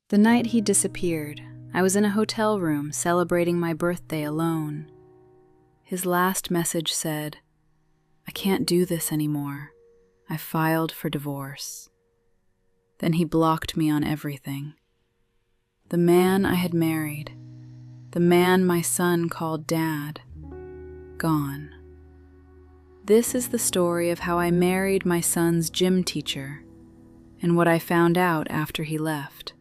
The night he disappeared, I was in a hotel room celebrating my birthday alone. His last message said, "I can't do this anymore. I filed for divorce." Then he blocked me on everything. The man I had married, the man my son called Dad, gone. This is the story of how I married my son's gym teacher and what I found out after he left.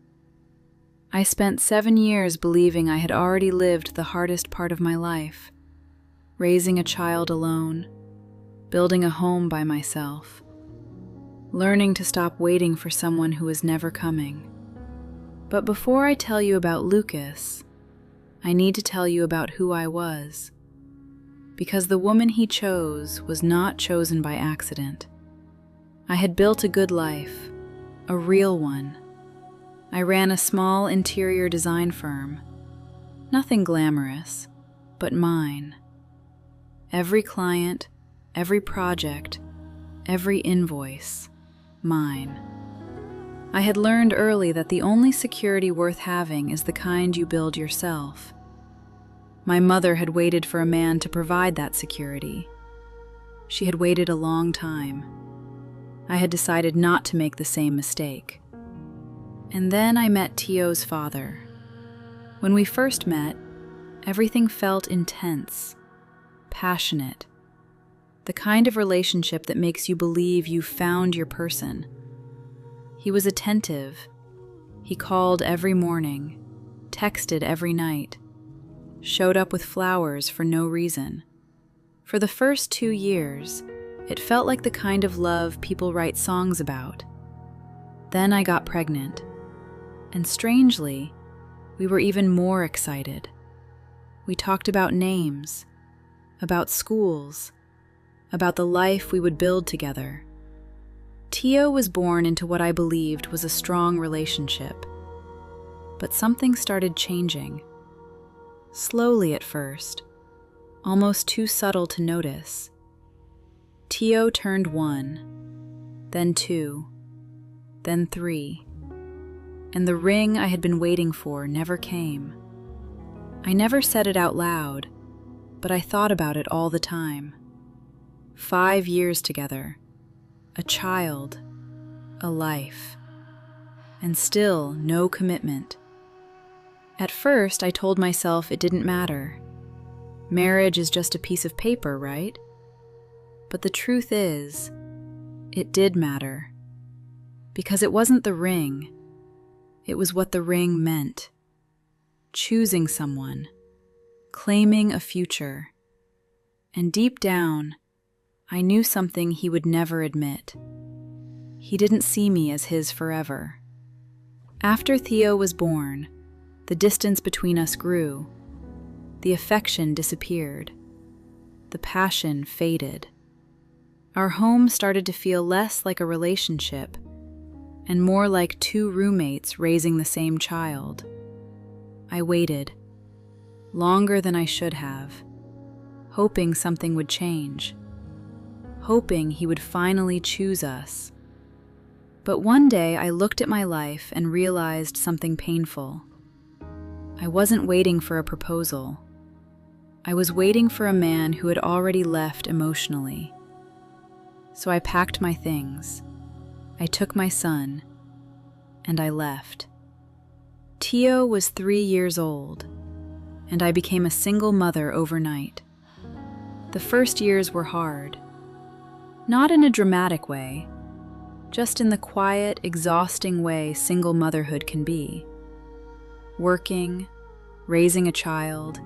I spent 7 years believing I had already lived the hardest part of my life, raising a child alone, building a home by myself, learning to stop waiting for someone who was never coming. But before I tell you about Lucas, I need to tell you about who I was, because the woman he chose was not chosen by accident. I had built a good life, a real one. I ran a small interior design firm, nothing glamorous, but mine. Every client, every project, every invoice, mine. I had learned early that the only security worth having is the kind you build yourself. My mother had waited for a man to provide that security. She had waited a long time. I had decided not to make the same mistake. And then I met Tio's father. When we first met, everything felt intense, passionate, the kind of relationship that makes you believe you've found your person. He was attentive. He called every morning, texted every night, showed up with flowers for no reason. For the first 2 years, it felt like the kind of love people write songs about. Then I got pregnant. And strangely, we were even more excited. We talked about names, about schools, about the life we would build together. Tio was born into what I believed was a strong relationship. But something started changing. Slowly at first, almost too subtle to notice. Tio turned 1, then 2, then 3. And the ring I had been waiting for never came. I never said it out loud, but I thought about it all the time. 5 years together, a child, a life, and still no commitment. At first, I told myself it didn't matter. Marriage is just a piece of paper, right? But the truth is, it did matter. Because it wasn't the ring. It was what the ring meant. Choosing someone, claiming a future. And deep down, I knew something he would never admit. He didn't see me as his forever. After Theo was born, the distance between us grew. The affection disappeared. The passion faded. Our home started to feel less like a relationship and more like 2 roommates raising the same child. I waited, longer than I should have, hoping something would change, hoping he would finally choose us. But one day I looked at my life and realized something painful. I wasn't waiting for a proposal. I was waiting for a man who had already left emotionally. So I packed my things. I took my son, and I left. Tio was 3 years old, and I became a single mother overnight. The first years were hard. Not in a dramatic way, just in the quiet, exhausting way single motherhood can be. Working, raising a child,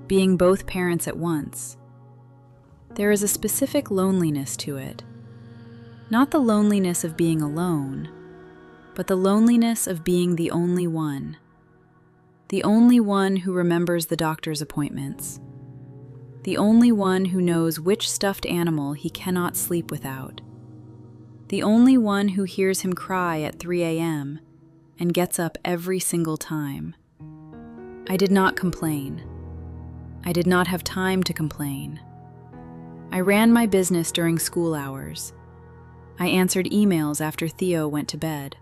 being both parents at once. There is a specific loneliness to it. Not the loneliness of being alone, but the loneliness of being the only one. The only one who remembers the doctor's appointments. The only one who knows which stuffed animal he cannot sleep without. The only one who hears him cry at 3 a.m. and gets up every single time. I did not complain. I did not have time to complain. I ran my business during school hours. I answered emails after Theo went to bed.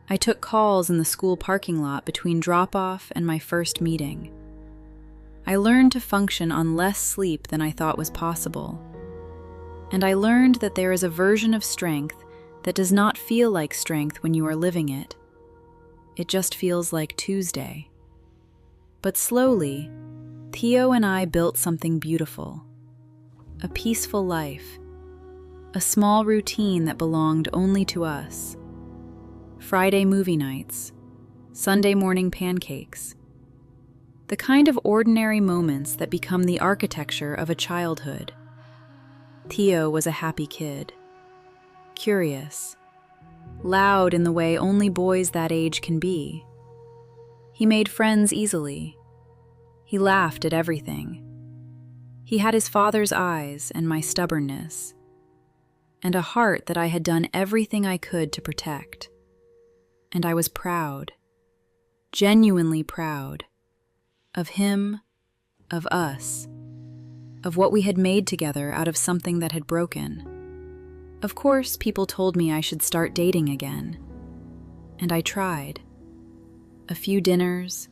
I took calls in the school parking lot between drop-off and my first meeting. I learned to function on less sleep than I thought was possible. And I learned that there is a version of strength that does not feel like strength when you are living it. It just feels like Tuesday. But slowly, Theo and I built something beautiful. A peaceful life. A small routine that belonged only to us. Friday movie nights. Sunday morning pancakes. The kind of ordinary moments that become the architecture of a childhood. Theo was a happy kid. Curious. Loud in the way only boys that age can be. He made friends easily. He laughed at everything. He had his father's eyes and my stubbornness, and a heart that I had done everything I could to protect. And I was proud, genuinely proud, of him, of us, of what we had made together out of something that had broken. Of course, people told me I should start dating again. And I tried. A few dinners,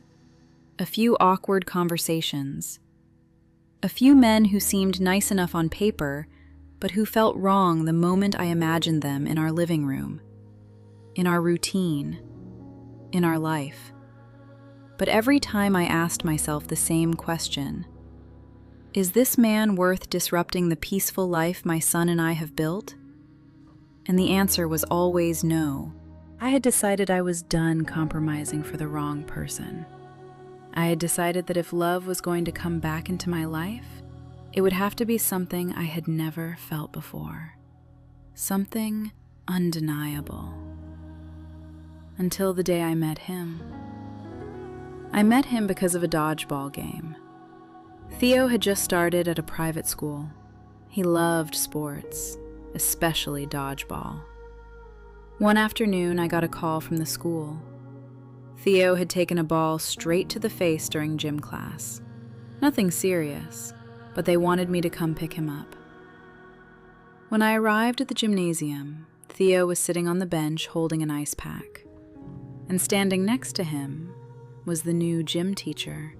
a few awkward conversations, a few men who seemed nice enough on paper, but who felt wrong the moment I imagined them in our living room, in our routine, in our life. But every time I asked myself the same question, is this man worth disrupting the peaceful life my son and I have built? And the answer was always no. I had decided I was done compromising for the wrong person. I had decided that if love was going to come back into my life, it would have to be something I had never felt before. Something undeniable. Until the day I met him. I met him because of a dodgeball game. Theo had just started at a private school. He loved sports, especially dodgeball. One afternoon, I got a call from the school. Theo had taken a ball straight to the face during gym class. Nothing serious, but they wanted me to come pick him up. When I arrived at the gymnasium, Theo was sitting on the bench holding an ice pack. And standing next to him was the new gym teacher,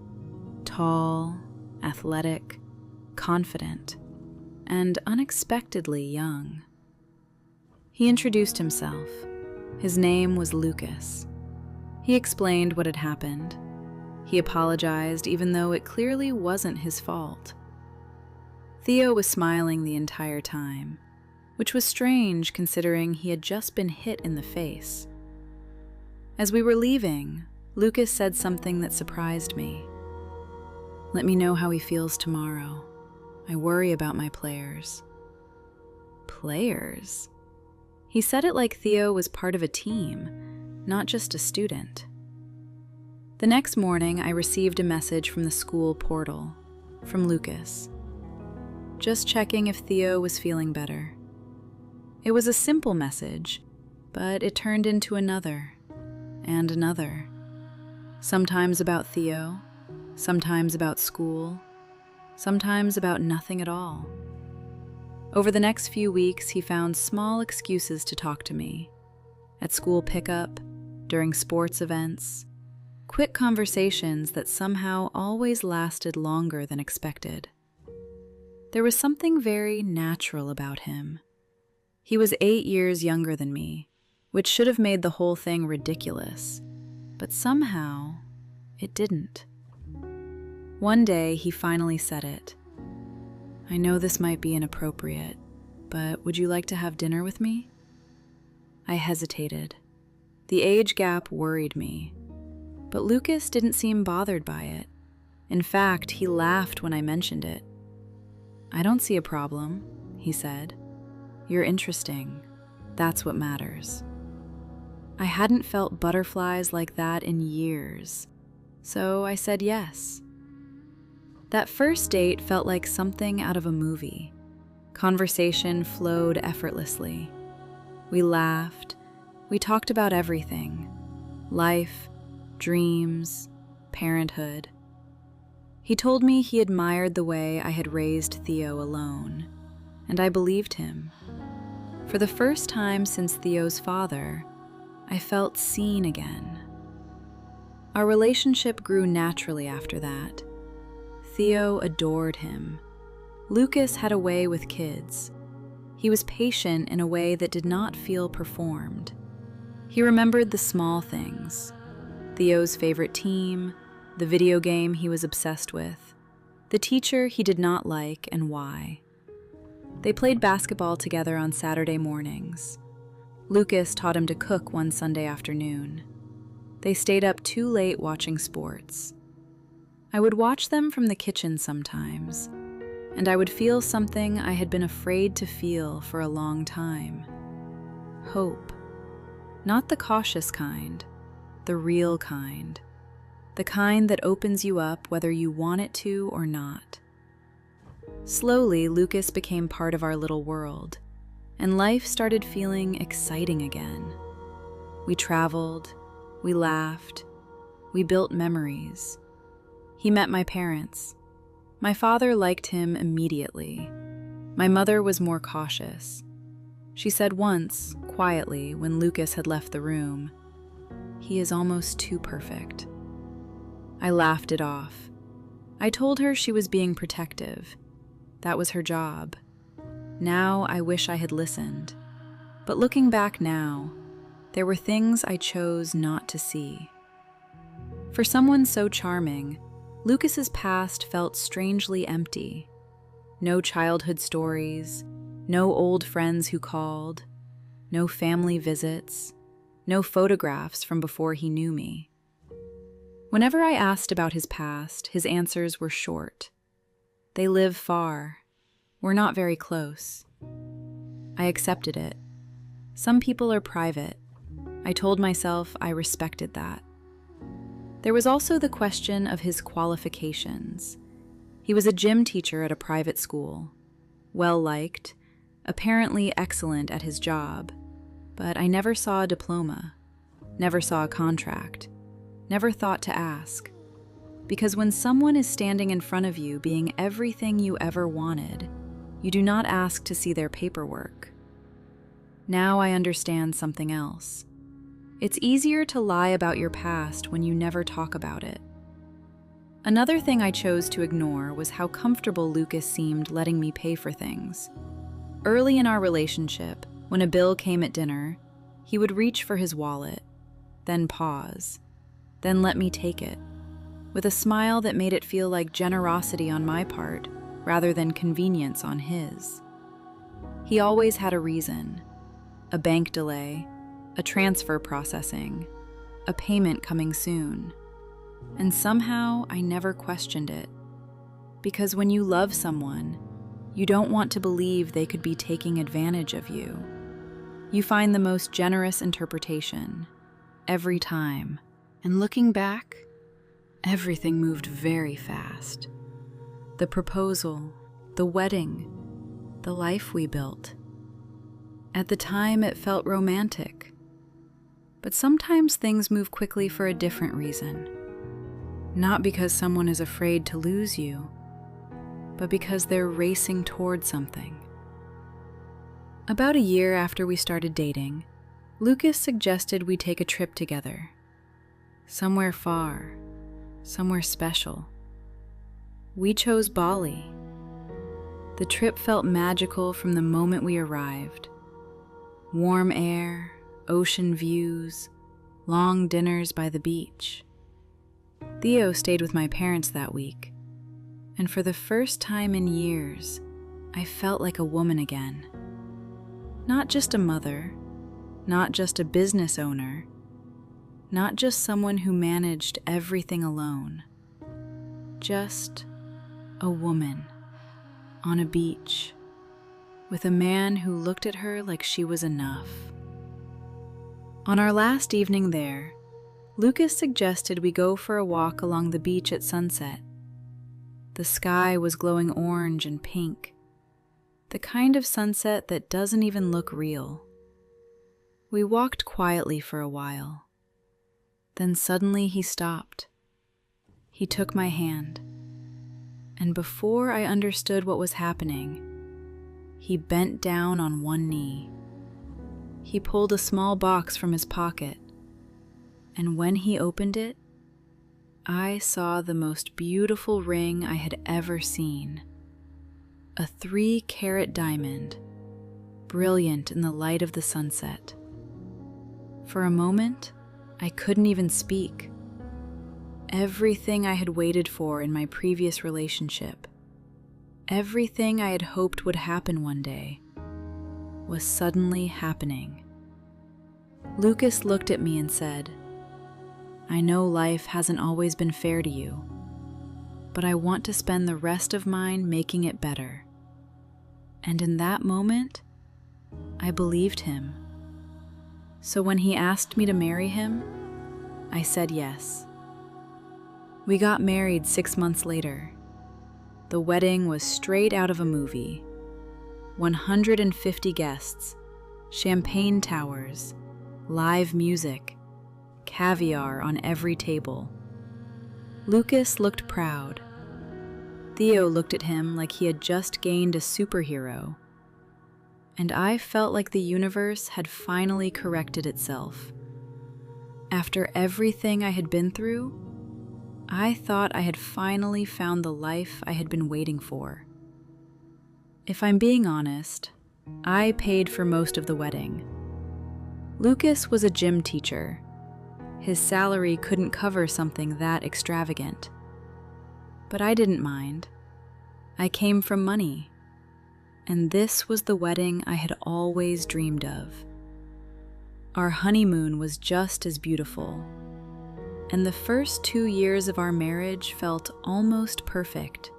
tall, athletic, confident, and unexpectedly young. He introduced himself. His name was Lucas. He explained what had happened. He apologized even though it clearly wasn't his fault. Theo was smiling the entire time, which was strange considering he had just been hit in the face. As we were leaving, Lucas said something that surprised me. "Let me know how he feels tomorrow. I worry about my players." Players? He said it like Theo was part of a team, not just a student. The next morning, I received a message from the school portal, from Lucas. Just checking if Theo was feeling better. It was a simple message, but it turned into another, and another. Sometimes about Theo, sometimes about school, sometimes about nothing at all. Over the next few weeks, he found small excuses to talk to me. At school pickup, during sports events, quick conversations that somehow always lasted longer than expected. There was something very natural about him. He was 8 years younger than me, which should have made the whole thing ridiculous, but somehow it didn't. One day, he finally said it. "I know this might be inappropriate, but would you like to have dinner with me?" I hesitated. The age gap worried me, but Lucas didn't seem bothered by it. In fact, he laughed when I mentioned it. "I don't see a problem," he said. "You're interesting. That's what matters." I hadn't felt butterflies like that in years, so I said yes. That first date felt like something out of a movie. Conversation flowed effortlessly. We laughed. We talked about everything. Life, dreams, parenthood. He told me he admired the way I had raised Theo alone, and I believed him. For the first time since Theo's father, I felt seen again. Our relationship grew naturally after that. Theo adored him. Lucas had a way with kids. He was patient in a way that did not feel performed. He remembered the small things: Theo's favorite team, the video game he was obsessed with, the teacher he did not like and why. They played basketball together on Saturday mornings. Lucas taught him to cook one Sunday afternoon. They stayed up too late watching sports. I would watch them from the kitchen sometimes, and I would feel something I had been afraid to feel for a long time. Hope. Not the cautious kind, the real kind. The kind that opens you up whether you want it to or not. Slowly, Lucas became part of our little world, and life started feeling exciting again. We traveled, we laughed, we built memories. He met my parents. My father liked him immediately. My mother was more cautious. She said once, quietly, when Lucas had left the room, "He is almost too perfect." I laughed it off. I told her she was being protective. That was her job. Now I wish I had listened. But looking back now, there were things I chose not to see. For someone so charming, Lucas's past felt strangely empty. No childhood stories, no old friends who called, no family visits, no photographs from before he knew me. Whenever I asked about his past, his answers were short. They live far. We're not very close. I accepted it. Some people are private. I told myself I respected that. There was also the question of his qualifications. He was a gym teacher at a private school, well-liked, apparently excellent at his job, but I never saw a diploma, never saw a contract, never thought to ask. Because when someone is standing in front of you being everything you ever wanted, you do not ask to see their paperwork. Now I understand something else. It's easier to lie about your past when you never talk about it. Another thing I chose to ignore was how comfortable Lucas seemed letting me pay for things. Early in our relationship, when a bill came at dinner, he would reach for his wallet, then pause, then let me take it, with a smile that made it feel like generosity on my part rather than convenience on his. He always had a reason: a bank delay, a transfer processing, a payment coming soon. And somehow I never questioned it. Because when you love someone, you don't want to believe they could be taking advantage of you. You find the most generous interpretation every time. And looking back, everything moved very fast. The proposal, the wedding, the life we built. At the time, it felt romantic. But sometimes things move quickly for a different reason. Not because someone is afraid to lose you, but because they're racing toward something. About a year after we started dating, Lucas suggested we take a trip together. Somewhere far, somewhere special. We chose Bali. The trip felt magical from the moment we arrived. Warm air, ocean views, long dinners by the beach. Theo stayed with my parents that week, and for the first time in years, I felt like a woman again. Not just a mother, not just a business owner, not just someone who managed everything alone. Just a woman on a beach with a man who looked at her like she was enough. On our last evening there, Lucas suggested we go for a walk along the beach at sunset. The sky was glowing orange and pink, the kind of sunset that doesn't even look real. We walked quietly for a while. Then suddenly he stopped. He took my hand, and before I understood what was happening, he bent down on one knee. He pulled a small box from his pocket, and when he opened it, I saw the most beautiful ring I had ever seen. A 3-carat diamond, brilliant in the light of the sunset. For a moment, I couldn't even speak. Everything I had waited for in my previous relationship, everything I had hoped would happen one day, was suddenly happening. Lucas looked at me and said, "I know life hasn't always been fair to you, but I want to spend the rest of mine making it better." And in that moment, I believed him. So when he asked me to marry him, I said yes. We got married 6 months later. The wedding was straight out of a movie. 150 guests, champagne towers, live music, caviar on every table. Lucas looked proud. Theo looked at him like he had just gained a superhero. And I felt like the universe had finally corrected itself. After everything I had been through, I thought I had finally found the life I had been waiting for. If I'm being honest, I paid for most of the wedding. Lucas was a gym teacher. His salary couldn't cover something that extravagant. But I didn't mind. I came from money. And this was the wedding I had always dreamed of. Our honeymoon was just as beautiful. And the first 2 years of our marriage felt almost perfect.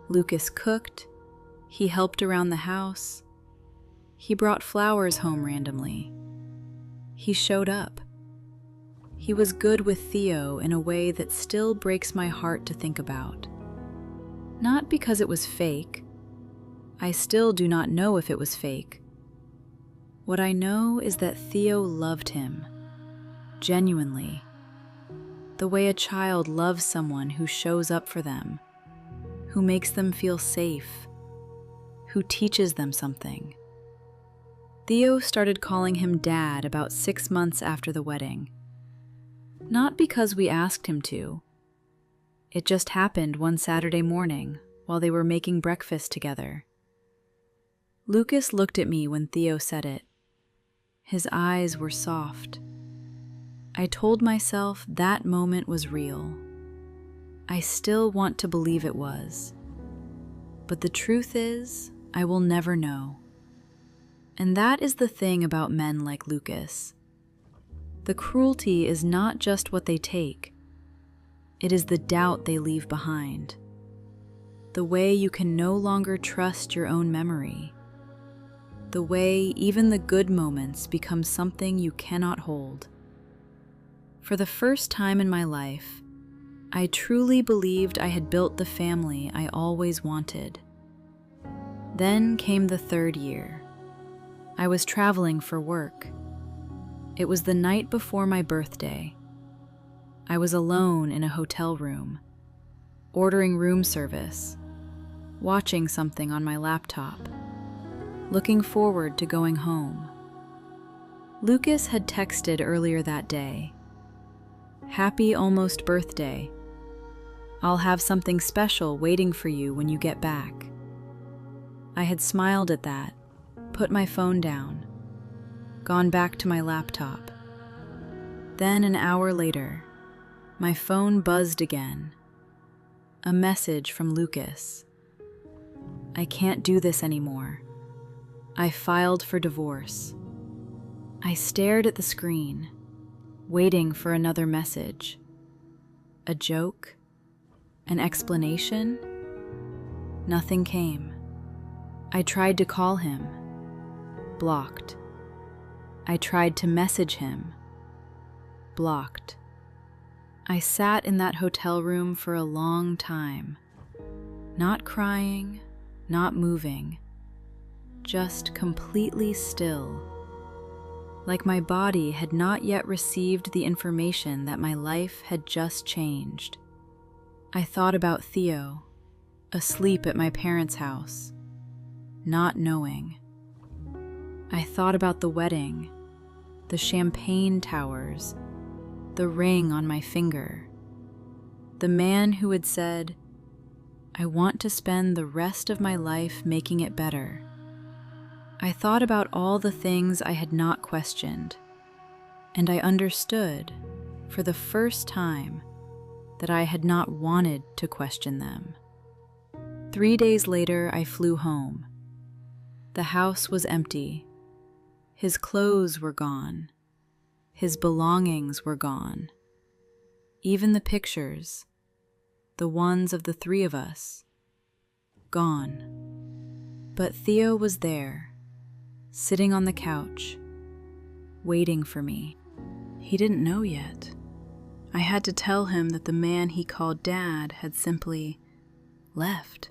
Lucas cooked. He helped around the house. He brought flowers home randomly. He showed up. He was good with Theo in a way that still breaks my heart to think about. Not because it was fake. I still do not know if it was fake. What I know is that Theo loved him, genuinely. The way a child loves someone who shows up for them, who makes them feel safe, who teaches them something. Theo started calling him Dad about 6 months after the wedding. Not because we asked him to. It just happened one Saturday morning while they were making breakfast together. Lucas looked at me when Theo said it. His eyes were soft. I told myself that moment was real. I still want to believe it was. But the truth is, I will never know. And that is the thing about men like Lucas. The cruelty is not just what they take. It is the doubt they leave behind. The way you can no longer trust your own memory. The way even the good moments become something you cannot hold. For the first time in my life, I truly believed I had built the family I always wanted. Then came the 3rd year. I was traveling for work. It was the night before my birthday. I was alone in a hotel room, ordering room service, watching something on my laptop, looking forward to going home. Lucas had texted earlier that day, "Happy almost birthday. I'll have something special waiting for you when you get back." I had smiled at that, put my phone down, gone back to my laptop. Then an hour later, my phone buzzed again. A message from Lucas. "I can't do this anymore. I filed for divorce." I stared at the screen, waiting for another message. A joke? An explanation? Nothing came. I tried to call him. Blocked. I tried to message him. Blocked. I sat in that hotel room for a long time, not crying, not moving, just completely still, like my body had not yet received the information that my life had just changed. I thought about Theo, asleep at my parents' house, not knowing. I thought about the wedding, the champagne towers, the ring on my finger, the man who had said, "I want to spend the rest of my life making it better." I thought about all the things I had not questioned, and I understood, for the first time, that I had not wanted to question them. 3 days later, I flew home. The house was empty. His clothes were gone. His belongings were gone. Even the pictures, the ones of the three of us, gone. But Theo was there, sitting on the couch, waiting for me. He didn't know yet. I had to tell him that the man he called Dad had simply left.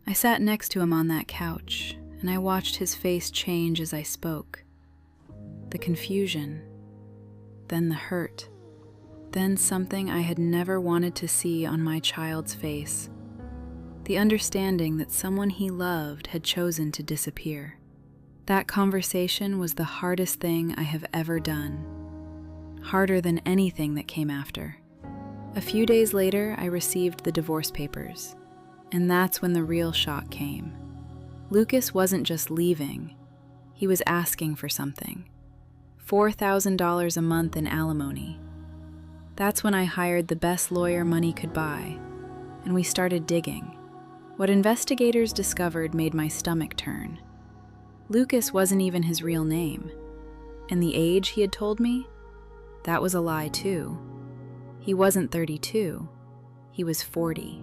I sat next to him on that couch, and I watched his face change as I spoke. The confusion, then the hurt, then something I had never wanted to see on my child's face. The understanding that someone he loved had chosen to disappear. That conversation was the hardest thing I have ever done. Harder than anything that came after. A few days later, I received the divorce papers, and that's when the real shock came. Lucas wasn't just leaving, he was asking for something. $4,000 a month in alimony. That's when I hired the best lawyer money could buy, and we started digging. What investigators discovered made my stomach turn. Lucas wasn't even his real name, and the age he had told me, that was a lie too. He wasn't 32, he was 40.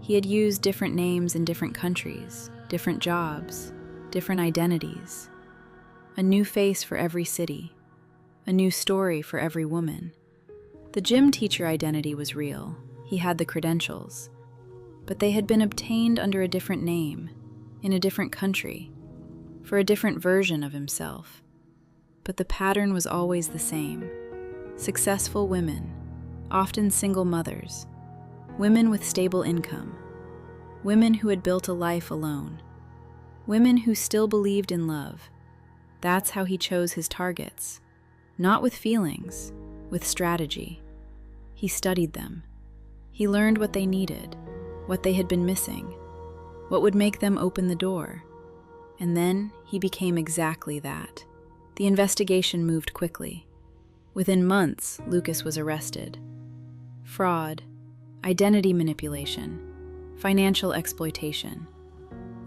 He had used different names in different countries, different jobs, different identities. A new face for every city, a new story for every woman. The gym teacher identity was real, he had the credentials, but they had been obtained under a different name, in a different country, for a different version of himself. But the pattern was always the same. Successful women, often single mothers, women with stable income, women who had built a life alone, women who still believed in love. That's how he chose his targets, not with feelings, with strategy. He studied them. He learned what they needed, what they had been missing, what would make them open the door. And then he became exactly that. The investigation moved quickly. Within months, Lucas was arrested. Fraud, identity manipulation, financial exploitation.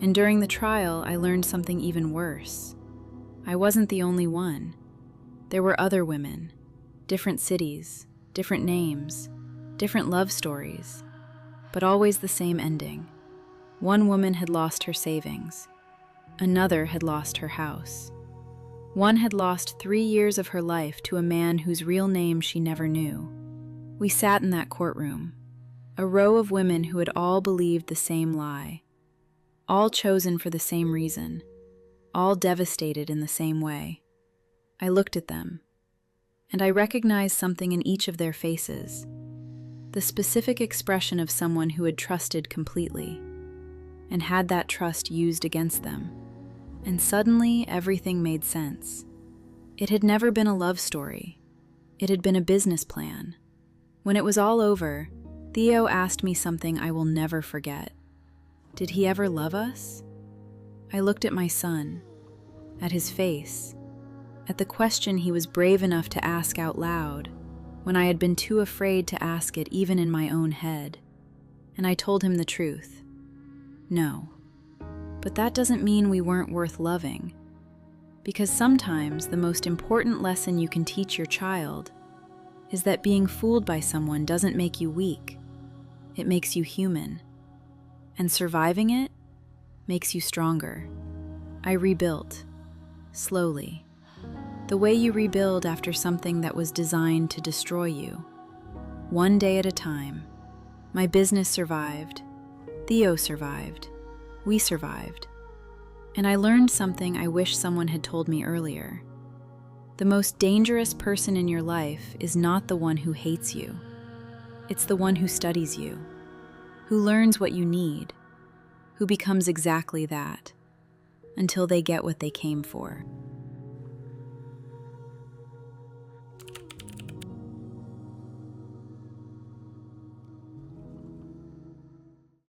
And during the trial, I learned something even worse. I wasn't the only one. There were other women, different cities, different names, different love stories, but always the same ending. One woman had lost her savings. Another had lost her house. One had lost 3 years of her life to a man whose real name she never knew. We sat in that courtroom, a row of women who had all believed the same lie, all chosen for the same reason, all devastated in the same way. I looked at them, and I recognized something in each of their faces, the specific expression of someone who had trusted completely, and had that trust used against them. And suddenly, everything made sense. It had never been a love story. It had been a business plan. When it was all over, Theo asked me something I will never forget. Did he ever love us? I looked at my son, at his face, at the question he was brave enough to ask out loud, when I had been too afraid to ask it even in my own head. And I told him the truth. No. But that doesn't mean we weren't worth loving. Because sometimes the most important lesson you can teach your child is that being fooled by someone doesn't make you weak. It makes you human. And surviving it makes you stronger. I rebuilt, slowly. The way you rebuild after something that was designed to destroy you. One day at a time. My business survived. Theo survived. We survived. And I learned something I wish someone had told me earlier. The most dangerous person in your life is not the one who hates you. It's the one who studies you, who learns what you need, who becomes exactly that, until they get what they came for.